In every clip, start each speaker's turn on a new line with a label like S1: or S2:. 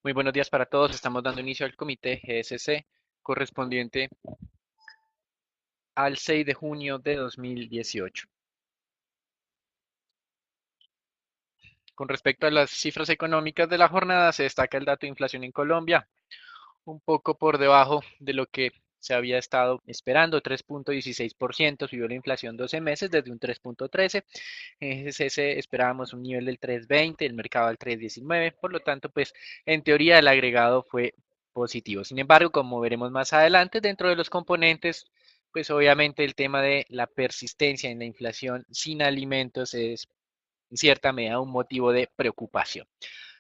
S1: Muy buenos días para todos. Estamos dando inicio al comité GSC correspondiente al 6 de junio de 2018. Con respecto a las cifras económicas de la jornada, se destaca el dato de inflación en Colombia, un poco por debajo de lo que se había estado esperando, 3.16%, subió la inflación 12 meses desde un 3.13. En GSC esperábamos un nivel del 3.20, el mercado al 3.19, por lo tanto, pues en teoría el agregado fue positivo. Sin embargo, como veremos más adelante, dentro de los componentes, pues obviamente el tema de la persistencia en la inflación sin alimentos es en cierta medida un motivo de preocupación.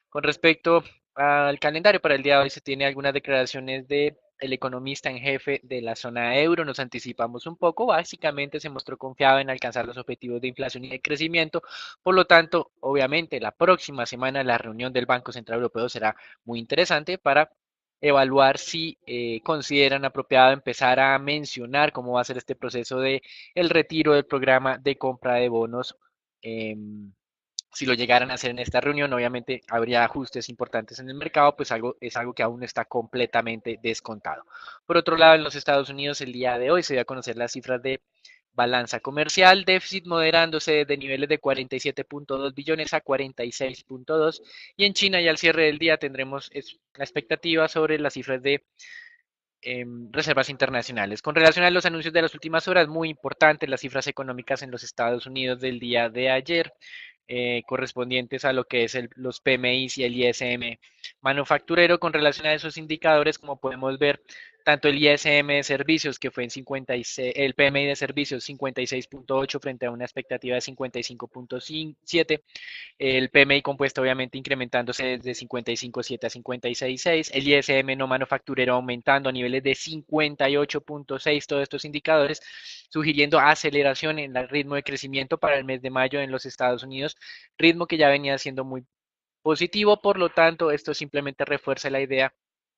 S1: Con respecto al calendario para el día de hoy, se tiene algunas declaraciones de el economista en jefe de la zona euro. Nos anticipamos un poco, básicamente se mostró confiado en alcanzar los objetivos de inflación y de crecimiento. Por lo tanto, obviamente, la próxima semana la reunión del Banco Central Europeo será muy interesante para evaluar si consideran apropiado empezar a mencionar cómo va a ser este proceso de el retiro del programa de compra de bonos. Si lo llegaran a hacer en esta reunión, obviamente habría ajustes importantes en el mercado, pues es algo que aún no está completamente descontado. Por otro lado, en los Estados Unidos el día de hoy se dio a conocer las cifras de balanza comercial, déficit moderándose de niveles de 47.2 billones a 46.2, y en China ya al cierre del día tendremos la expectativa sobre las cifras de reservas internacionales. Con relación a los anuncios de las últimas horas, muy importantes las cifras económicas en los Estados Unidos del día de ayer, correspondientes a lo que es los PMIs y el ISM manufacturero. Con relación a esos indicadores, como podemos ver, tanto el ISM de servicios, que fue en 56, el PMI de servicios 56.8 frente a una expectativa de 55.7, el PMI compuesto obviamente incrementándose desde 55.7 a 56.6, el ISM no manufacturero aumentando a niveles de 58.6, todos estos indicadores sugiriendo aceleración en el ritmo de crecimiento para el mes de mayo en los Estados Unidos, ritmo que ya venía siendo muy positivo. Por lo tanto, esto simplemente refuerza la idea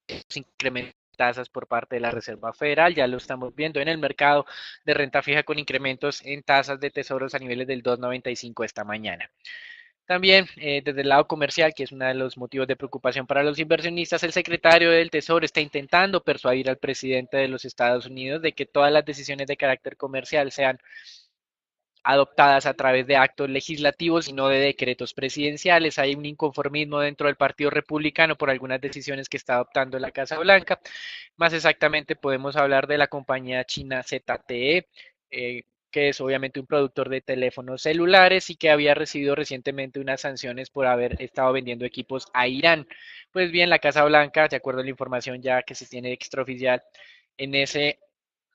S1: de incrementar tasas por parte de la Reserva Federal. Ya lo estamos viendo en el mercado de renta fija con incrementos en tasas de tesoros a niveles del 2.95 esta mañana. También desde el lado comercial, que es uno de los motivos de preocupación para los inversionistas, el secretario del Tesoro está intentando persuadir al presidente de los Estados Unidos de que todas las decisiones de carácter comercial sean adoptadas a través de actos legislativos y no de decretos presidenciales. Hay un inconformismo dentro del Partido Republicano por algunas decisiones que está adoptando la Casa Blanca. Más exactamente podemos hablar de la compañía china ZTE, que es obviamente un productor de teléfonos celulares y que había recibido recientemente unas sanciones por haber estado vendiendo equipos a Irán. Pues bien, la Casa Blanca, de acuerdo a la información ya que se tiene extraoficial, en ese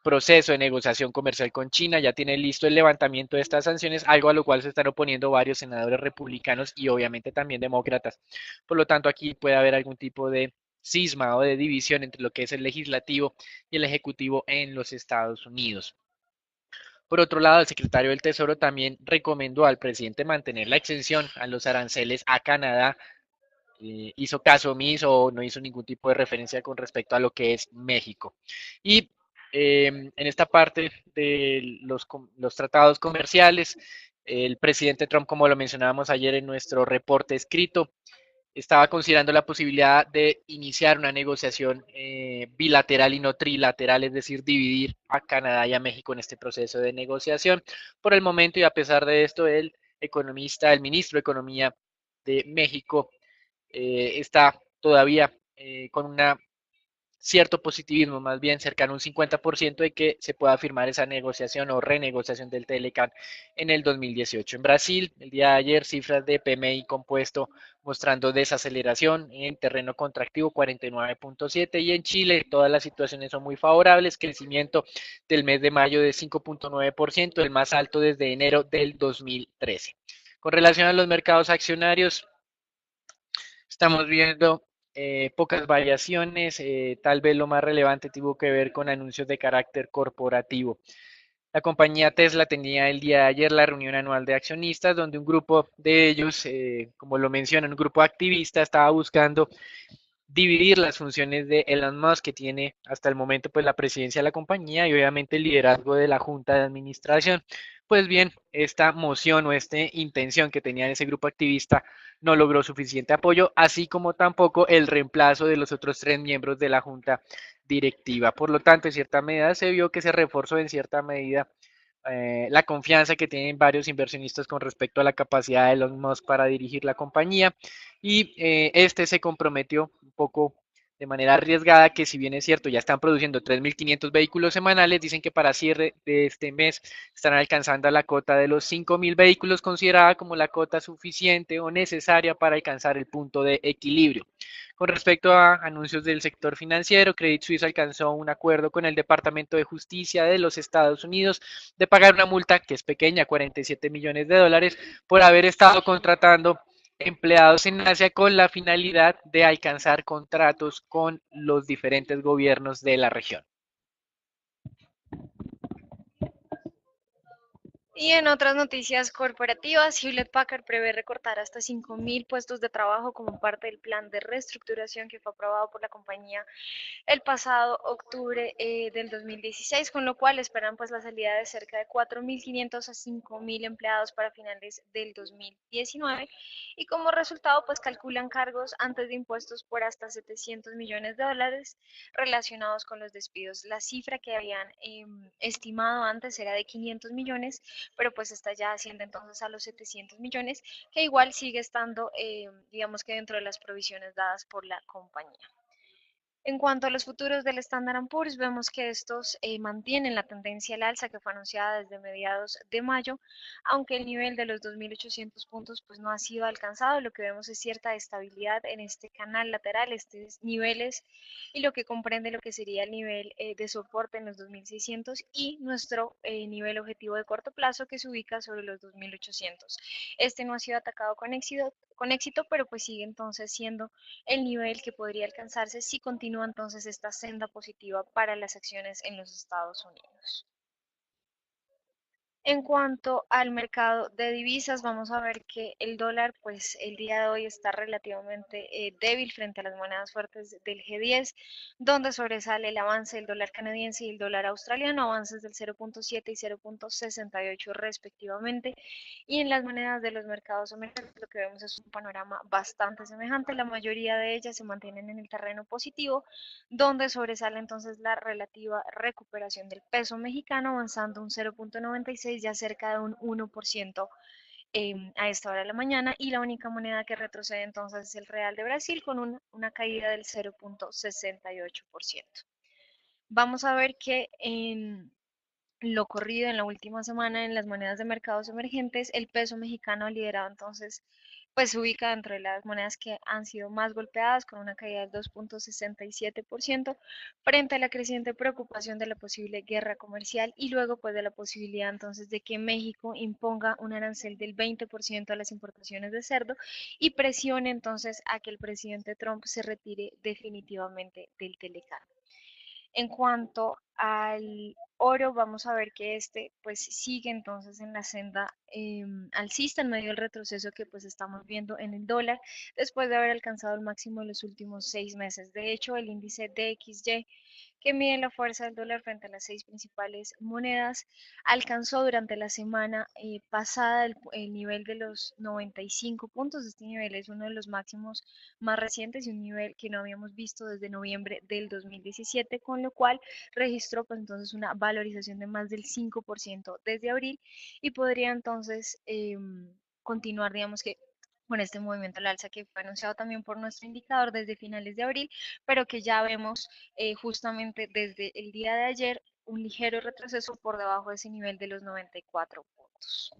S1: proceso de negociación comercial con China, ya tiene listo el levantamiento de estas sanciones, algo a lo cual se están oponiendo varios senadores republicanos y obviamente también demócratas. Por lo tanto, aquí puede haber algún tipo de cisma o de división entre lo que es el legislativo y el ejecutivo en los Estados Unidos. Por otro lado, el secretario del Tesoro también recomendó al presidente mantener la exención a los aranceles a Canadá. Hizo caso omiso o no hizo ningún tipo de referencia con respecto a lo que es México. Y en esta parte de los tratados comerciales, el presidente Trump, como lo mencionábamos ayer en nuestro reporte escrito, estaba considerando la posibilidad de iniciar una negociación bilateral y no trilateral, es decir, dividir a Canadá y a México en este proceso de negociación. Por el momento, y a pesar de esto, el economista, el ministro de Economía de México, está todavía con una cierto positivismo, más bien cercano a un 50% de que se pueda firmar esa negociación o renegociación del Telecan en el 2018. En Brasil, el día de ayer, cifras de PMI compuesto mostrando desaceleración en terreno contractivo 49.7, y en Chile todas las situaciones son muy favorables, crecimiento del mes de mayo de 5.9%, el más alto desde enero del 2013. Con relación a los mercados accionarios, estamos viendo pocas variaciones, tal vez lo más relevante tuvo que ver con anuncios de carácter corporativo. La compañía Tesla tenía el día de ayer la reunión anual de accionistas, donde un grupo de ellos, como lo mencionan, un grupo activista, estaba buscando dividir las funciones de Elon Musk, que tiene hasta el momento pues la presidencia de la compañía y obviamente el liderazgo de la junta de administración. pues bien, esta moción o esta intención que tenía ese grupo activista no logró suficiente apoyo, así como tampoco el reemplazo de los otros tres miembros de la junta directiva. Por lo tanto, en cierta medida se vio que se reforzó en cierta medida la confianza que tienen varios inversionistas con respecto a la capacidad de Elon Musk para dirigir la compañía y este se comprometió un poco de manera arriesgada que si bien es cierto ya están produciendo 3.500 vehículos semanales, dicen que para cierre de este mes están alcanzando la cota de los 5.000 vehículos considerada como la cota suficiente o necesaria para alcanzar el punto de equilibrio. Con respecto a anuncios del sector financiero, Credit Suisse alcanzó un acuerdo con el Departamento de Justicia de los Estados Unidos de pagar una multa que es pequeña, 47 millones de dólares, por haber estado contratando empleados en Asia con la finalidad de alcanzar contratos con los diferentes gobiernos de la región.
S2: Y en otras noticias corporativas, Hewlett Packard prevé recortar hasta 5.000 puestos de trabajo como parte del plan de reestructuración que fue aprobado por la compañía el pasado octubre del 2016, con lo cual esperan pues la salida de cerca de 4.500 a 5.000 empleados para finales del 2019 y como resultado pues calculan cargos antes de impuestos por hasta 700 millones de dólares relacionados con los despidos. La cifra que habían estimado antes era de 500 millones, pero pues está ya asciende entonces a los 700 millones, que igual sigue estando, digamos que dentro de las provisiones dadas por la compañía. En cuanto a los futuros del Standard Poor's, vemos que estos mantienen la tendencia al alza que fue anunciada desde mediados de mayo, aunque el nivel de los 2.800 puntos pues no ha sido alcanzado. Lo que vemos es cierta estabilidad en este canal lateral, estos niveles y lo que comprende lo que sería el nivel de soporte en los 2.600 y nuestro nivel objetivo de corto plazo que se ubica sobre los 2.800. Este no ha sido atacado con éxito, pero pues sigue entonces siendo el nivel que podría alcanzarse si continúa entonces esta senda positiva para las acciones en los Estados Unidos. En cuanto al mercado de divisas, vamos a ver que el dólar, pues el día de hoy está relativamente débil frente a las monedas fuertes del G10, donde sobresale el avance del dólar canadiense y el dólar australiano, avances del 0.7 y 0.68 respectivamente. Y en las monedas de los mercados emergentes lo que vemos es un panorama bastante semejante. La mayoría de ellas se mantienen en el terreno positivo, donde sobresale entonces la relativa recuperación del peso mexicano, avanzando un 0.96, ya cerca de un 1% a esta hora de la mañana, y la única moneda que retrocede entonces es el real de Brasil con una caída del 0.68%. Vamos a ver que en lo corrido en la última semana en las monedas de mercados emergentes, el peso mexicano ha liderado entonces, pues se ubica dentro de las monedas que han sido más golpeadas con una caída del 2.67% frente a la creciente preocupación de la posible guerra comercial y luego pues de la posibilidad entonces de que México imponga un arancel del 20% a las importaciones de cerdo y presione entonces a que el presidente Trump se retire definitivamente del Telecán. En cuanto al oro, vamos a ver que este pues sigue entonces en la senda alcista en medio del retroceso que pues estamos viendo en el dólar después de haber alcanzado el máximo de los últimos 6 meses. De hecho, el índice DXY que mide la fuerza del dólar frente a las 6 principales monedas, alcanzó durante la semana pasada el nivel de los 95 puntos. Este nivel es uno de los máximos más recientes y un nivel que no habíamos visto desde noviembre del 2017, con lo cual registró pues entonces una valorización de más del 5% desde abril y podría entonces continuar, digamos que con este movimiento al alza que fue anunciado también por nuestro indicador desde finales de abril, pero que ya vemos justamente desde el día de ayer un ligero retroceso por debajo de ese nivel de los 94 puntos.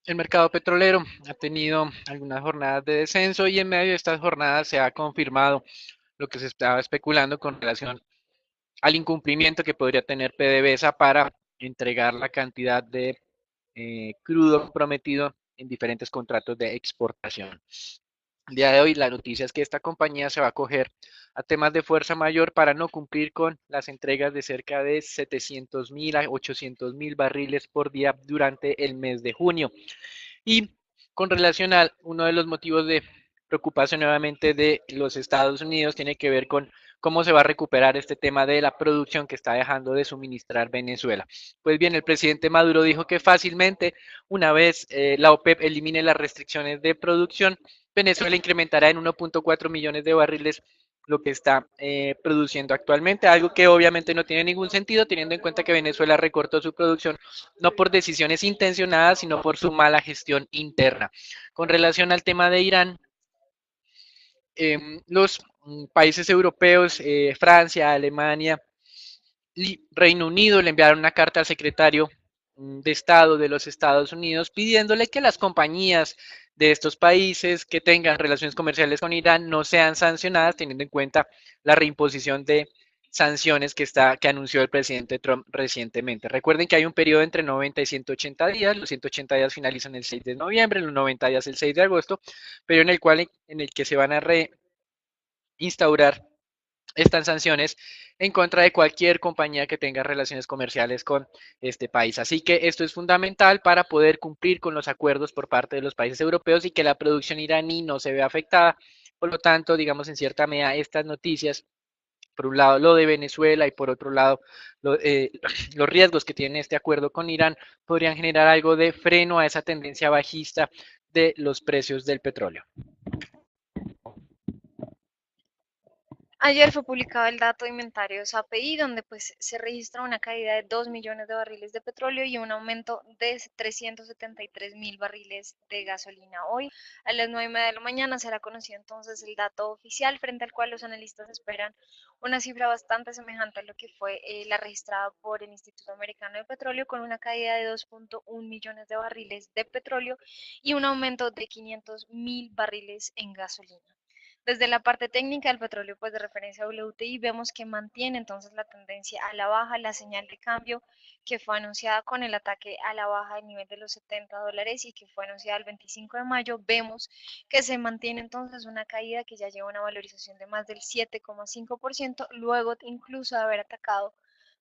S1: El mercado petrolero ha tenido algunas jornadas de descenso y en medio de estas jornadas se ha confirmado lo que se estaba especulando con relación al incumplimiento que podría tener PDVSA para entregar la cantidad de crudo prometido en diferentes contratos de exportación. El día de hoy la noticia es que esta compañía se va a acoger a temas de fuerza mayor para no cumplir con las entregas de cerca de 700.000 a 800.000 barriles por día durante el mes de junio. Y Con relación a uno de los motivos de preocupación nuevamente de los Estados Unidos, tiene que ver con cómo se va a recuperar este tema de la producción que está dejando de suministrar Venezuela. Pues bien, el presidente Maduro dijo que fácilmente, una vez la OPEP elimine las restricciones de producción, Venezuela incrementará en 1.4 millones de barriles lo que está produciendo actualmente, algo que obviamente no tiene ningún sentido teniendo en cuenta que Venezuela recortó su producción no por decisiones intencionadas, sino por su mala gestión interna. Con relación al tema de Irán, los países europeos, Francia, Alemania y Reino Unido le enviaron una carta al secretario de Estado de los Estados Unidos pidiéndole que las compañías de estos países que tengan relaciones comerciales con Irán no sean sancionadas, teniendo en cuenta la reimposición de sanciones que anunció el presidente Trump recientemente. Recuerden que hay un periodo entre 90 y 180 días, los 180 días finalizan el 6 de noviembre, los 90 días el 6 de agosto, pero en el que se van a reinstaurar estas sanciones en contra de cualquier compañía que tenga relaciones comerciales con este país. Así que esto es fundamental para poder cumplir con los acuerdos por parte de los países europeos y que la producción iraní no se vea afectada. Por lo tanto, digamos en cierta medida, estas noticias, por un lado lo de Venezuela y por otro lado los riesgos que tiene este acuerdo con Irán, podrían generar algo de freno a esa tendencia bajista de los precios del petróleo.
S2: Ayer fue publicado el dato de inventarios API, donde pues se registra una caída de 2 millones de barriles de petróleo y un aumento de 373.000 barriles de gasolina. Hoy a las 9:30 de la mañana será conocido entonces el dato oficial, frente al cual los analistas esperan una cifra bastante semejante a lo que fue la registrada por el Instituto Americano de Petróleo, con una caída de 2.1 millones de barriles de petróleo y un aumento de 500.000 barriles en gasolina. Desde la parte técnica del petróleo, pues de referencia a WTI, vemos que mantiene entonces la tendencia a la baja, la señal de cambio que fue anunciada con el ataque a la baja del nivel de los $70 y que fue anunciada el 25 de mayo, vemos que se mantiene entonces una caída que ya lleva una valorización de más del 7,5%, luego incluso de haber atacado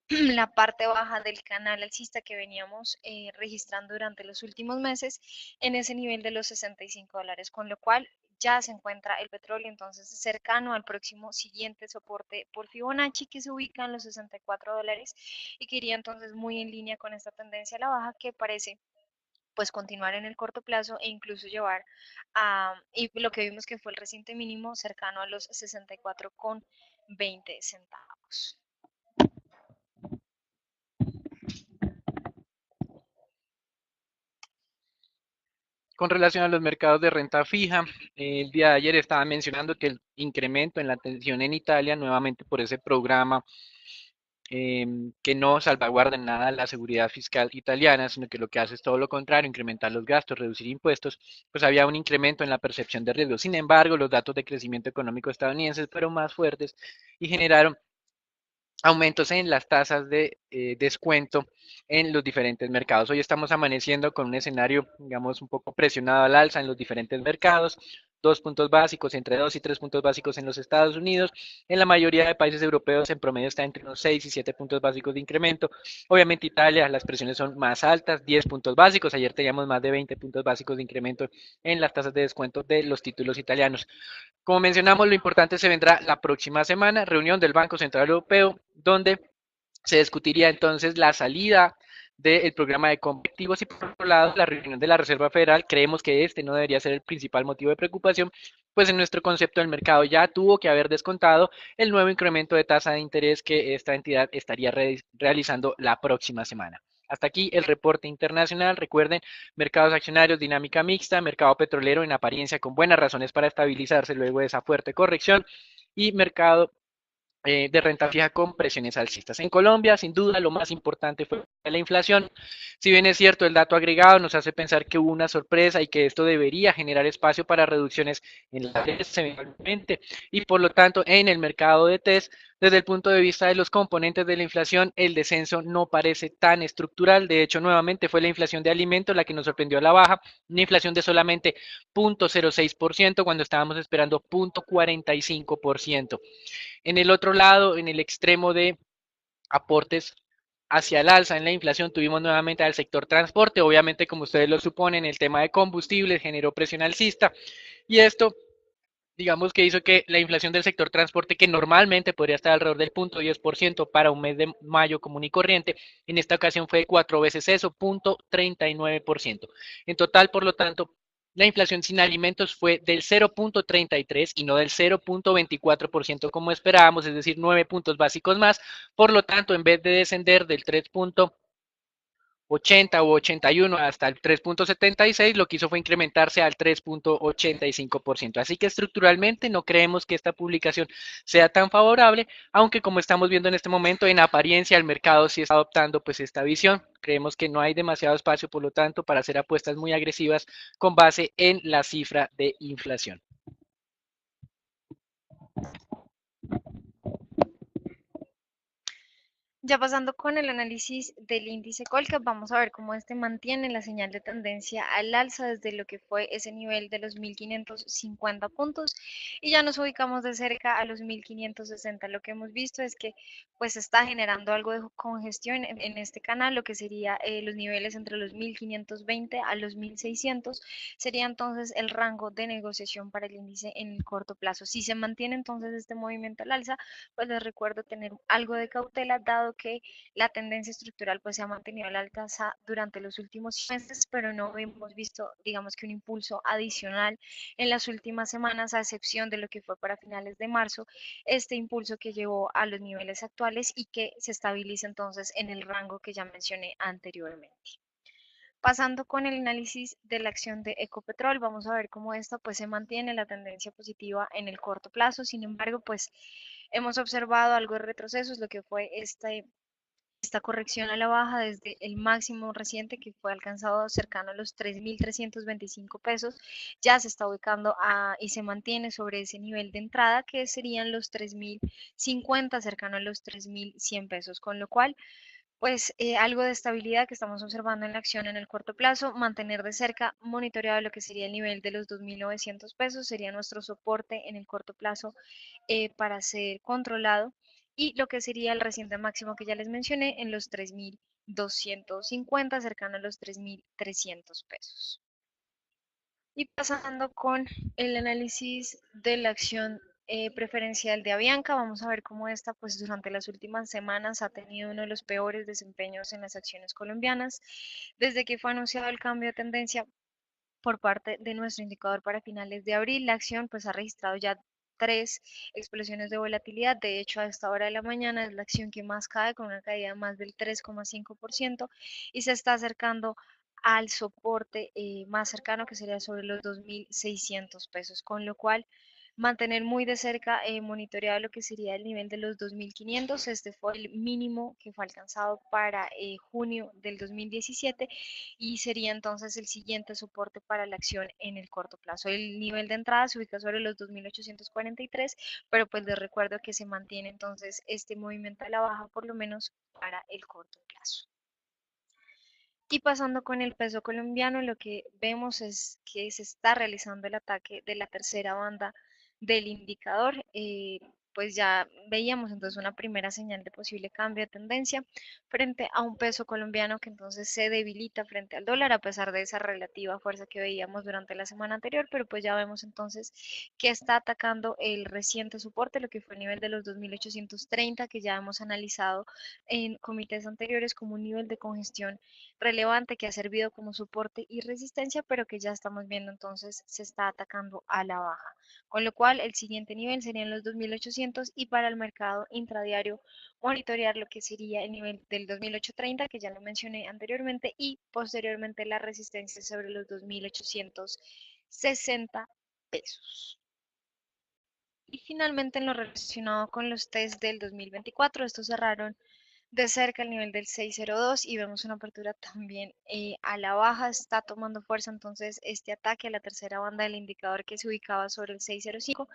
S2: la parte baja del canal alcista que veníamos registrando durante los últimos meses en ese nivel de los $65, con lo cual ya se encuentra el petróleo entonces cercano al próximo siguiente soporte por Fibonacci, que se ubica en los $64 y que iría entonces muy en línea con esta tendencia a la baja que parece pues continuar en el corto plazo e incluso llevar y lo que vimos que fue el reciente mínimo cercano a los 64,20 centavos.
S1: Con relación a los mercados de renta fija, el día de ayer estaba mencionando que el incremento en la tensión en Italia, nuevamente por ese programa que no salvaguarda en nada la seguridad fiscal italiana, sino que lo que hace es todo lo contrario, incrementar los gastos, reducir impuestos, pues había un incremento en la percepción de riesgo. Sin embargo, los datos de crecimiento económico estadounidenses fueron más fuertes y generaron aumentos en las tasas de descuento en los diferentes mercados. Hoy estamos amaneciendo con un escenario, digamos, un poco presionado al alza en los diferentes mercados, 2 puntos básicos, entre 2 y 3 puntos básicos en los Estados Unidos. En la mayoría de países europeos, en promedio está entre unos 6 y 7 puntos básicos de incremento. Obviamente, Italia, las presiones son más altas, 10 puntos básicos. Ayer teníamos más de 20 puntos básicos de incremento en las tasas de descuento de los títulos italianos. Como mencionamos, lo importante se vendrá la próxima semana, reunión del Banco Central Europeo, donde se discutiría entonces la salida del programa de convertibles y por otro lado la reunión de la Reserva Federal. Creemos que este no debería ser el principal motivo de preocupación, pues en nuestro concepto del mercado ya tuvo que haber descontado el nuevo incremento de tasa de interés que esta entidad estaría realizando la próxima semana. Hasta aquí el reporte internacional. Recuerden, mercados accionarios, dinámica mixta, mercado petrolero en apariencia con buenas razones para estabilizarse luego de esa fuerte corrección y mercado de renta fija con presiones alcistas. En Colombia, sin duda, lo más importante fue la inflación. Si bien es cierto, el dato agregado nos hace pensar que hubo una sorpresa y que esto debería generar espacio para reducciones en la TES eventualmente y por lo tanto en el mercado de TES, desde el punto de vista de los componentes de la inflación, el descenso no parece tan estructural. De hecho, nuevamente fue la inflación de alimentos la que nos sorprendió a la baja, una inflación de solamente 0.06% cuando estábamos esperando 0.45%. En el otro lado, en el extremo de aportes hacia el alza en la inflación tuvimos nuevamente al sector transporte, obviamente como ustedes lo suponen, el tema de combustibles generó presión alcista y esto digamos que hizo que la inflación del sector transporte, que normalmente podría estar alrededor del 0.10% para un mes de mayo común y corriente, en esta ocasión fue 4 veces eso, 0.39%. En total, por lo tanto, la inflación sin alimentos fue del 0.33 y no del 0.24% como esperábamos, es decir, 9 puntos básicos más. Por lo tanto, en vez de descender del 3.80 u 81 hasta el 3.76, lo que hizo fue incrementarse al 3.85%. Así que estructuralmente no creemos que esta publicación sea tan favorable, aunque como estamos viendo en este momento, en apariencia el mercado sí está adoptando pues esta visión. Creemos que no hay demasiado espacio, por lo tanto, para hacer apuestas muy agresivas con base en la cifra de inflación.
S2: Ya pasando con el análisis del índice Colcap, vamos a ver cómo este mantiene la señal de tendencia al alza desde lo que fue ese nivel de los 1550 puntos y ya nos ubicamos de cerca a los 1560. Lo que hemos visto es que pues está generando algo de congestión en este canal, lo que sería los niveles entre los 1520 a los 1600 sería entonces el rango de negociación para el índice en el corto plazo. Si se mantiene entonces este movimiento al alza, pues les recuerdo tener algo de cautela, dado que la tendencia estructural pues se ha mantenido a la alza durante los últimos meses, pero no hemos visto, digamos que un impulso adicional en las últimas semanas, a excepción de lo que fue para finales de marzo, este impulso que llevó a los niveles actuales y que se estabiliza entonces en el rango que ya mencioné anteriormente. Pasando con el análisis de la acción de Ecopetrol, vamos a ver cómo esta pues se mantiene la tendencia positiva en el corto plazo. Sin embargo, pues hemos observado algo de retrocesos, lo que fue esta corrección a la baja desde el máximo reciente que fue alcanzado cercano a los 3.325 pesos, ya se está ubicando y se mantiene sobre ese nivel de entrada que serían los 3.050, cercano a los 3.100 pesos, con lo cual pues algo de estabilidad que estamos observando en la acción en el corto plazo, mantener de cerca monitoreado lo que sería el nivel de los 2.900 pesos, sería nuestro soporte en el corto plazo para ser controlado, y lo que sería el reciente máximo que ya les mencioné en los 3.250, cercano a los 3.300 pesos. Y pasando con el análisis de la acción preferencial de Avianca, vamos a ver cómo esta, pues durante las últimas semanas ha tenido uno de los peores desempeños en las acciones colombianas. Desde que fue anunciado el cambio de tendencia por parte de nuestro indicador para finales de abril, la acción pues ha registrado ya tres explosiones de volatilidad. De hecho, a esta hora de la mañana es la acción que más cae, con una caída de más del 3,5%, y se está acercando al soporte más cercano, que sería sobre los 2.600 pesos, con lo cual mantener muy de cerca monitoreado lo que sería el nivel de los 2.500. Este fue el mínimo que fue alcanzado para junio del 2017 y sería entonces el siguiente soporte para la acción en el corto plazo. El nivel de entrada se ubica sobre los 2.843, pero pues les recuerdo que se mantiene entonces este movimiento a la baja por lo menos para el corto plazo. Y pasando con el peso colombiano, lo que vemos es que se está realizando el ataque de la tercera banda del indicador. Pues ya veíamos entonces una primera señal de posible cambio de tendencia frente a un peso colombiano que entonces se debilita frente al dólar a pesar de esa relativa fuerza que veíamos durante la semana anterior, pero pues ya vemos entonces que está atacando el reciente soporte, lo que fue el nivel de los 2.830, que ya hemos analizado en comités anteriores como un nivel de congestión relevante que ha servido como soporte y resistencia, pero que ya estamos viendo entonces se está atacando a la baja. Con lo cual el siguiente nivel serían los 2.800, y para el mercado intradiario monitorear lo que sería el nivel del 2.830, que ya lo mencioné anteriormente, y posteriormente la resistencia sobre los 2.860 pesos. Y finalmente en lo relacionado con los test del 2024, estos cerraron de cerca el nivel del 602 y vemos una apertura también a la baja. Está tomando fuerza entonces este ataque a la tercera banda del indicador que se ubicaba sobre el 605,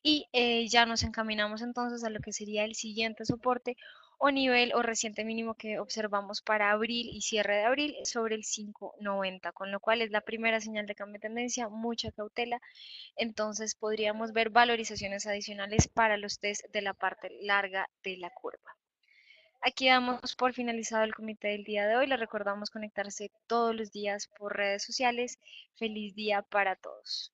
S2: y ya nos encaminamos entonces a lo que sería el siguiente soporte o nivel o reciente mínimo que observamos para abril y cierre de abril sobre el 590, con lo cual es la primera señal de cambio de tendencia, mucha cautela. Entonces podríamos ver valorizaciones adicionales para los test de la parte larga de la curva. Aquí damos por finalizado el comité del día de hoy. Les recordamos conectarse todos los días por redes sociales. Feliz día para todos.